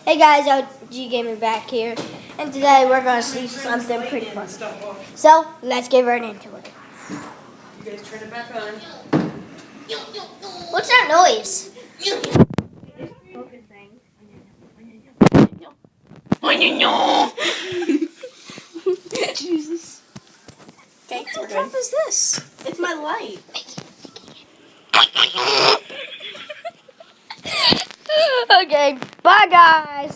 Hey guys, OG Gaming back here, and today we're gonna see something pretty fun. So let's get right into it. You guys turn it back on. What's that noise? Jesus. Okay, What the crap is this? It's my light. Okay, bye guys.